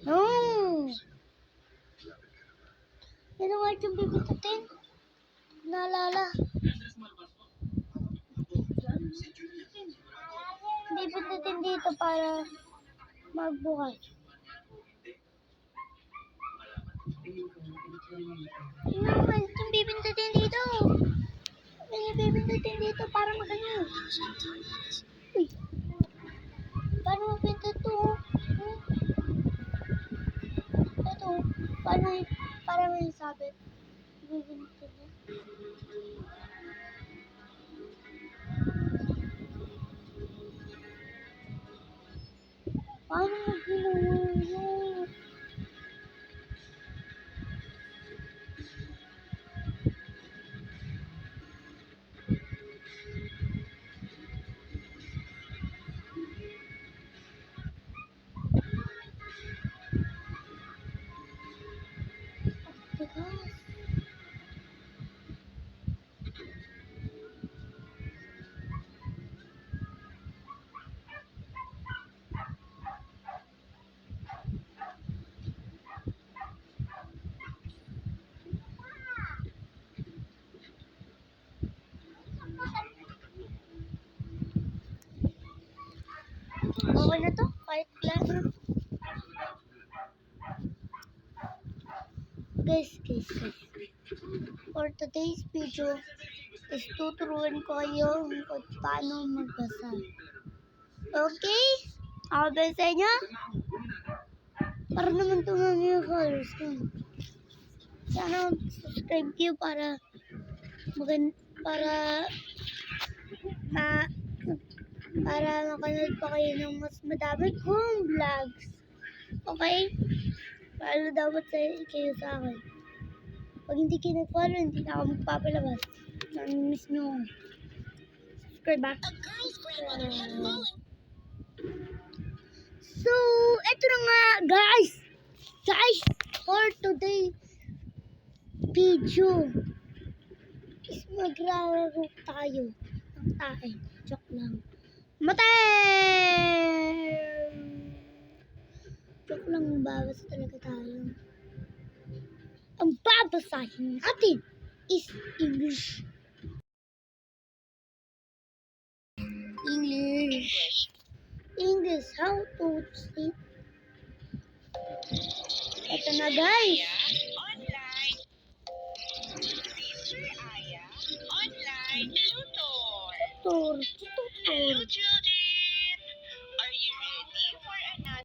No! Ano nga yung bibitutin? Naalala. Bibitutin dito para magbukas. Ano nga yung bibitutin dito? Ano yung bibitutin dito para magano? Uy! Paano mapintot to? Ito, para may sabit. Bibitutin niya. Paano mo ginawa yun? Okay na to? Kahit klaro. Guys. For today's video is tuturuan ko kayo kung paano magbasa. Okay? Ako ba sa inyo? Para naman tumami yung colors ko. Sana subscribe kayo para makanood pa kayo ng mas madami kong vlogs. Okay? Follow dapat kayo sa akin. Pag hindi kayo nag-follow, hindi na ako magpapalabas. Nami-miss nyo ako. Subscribe ba? So, eto na nga guys, for today video is maglalaro tayo ng tae. Joke lang. Joke lang, babasa talaga tayo. Ang babasahin natin is English. How to sleep. Ito na guys. Online. Teacher Aya. Online tutor. Tutor. Hello children.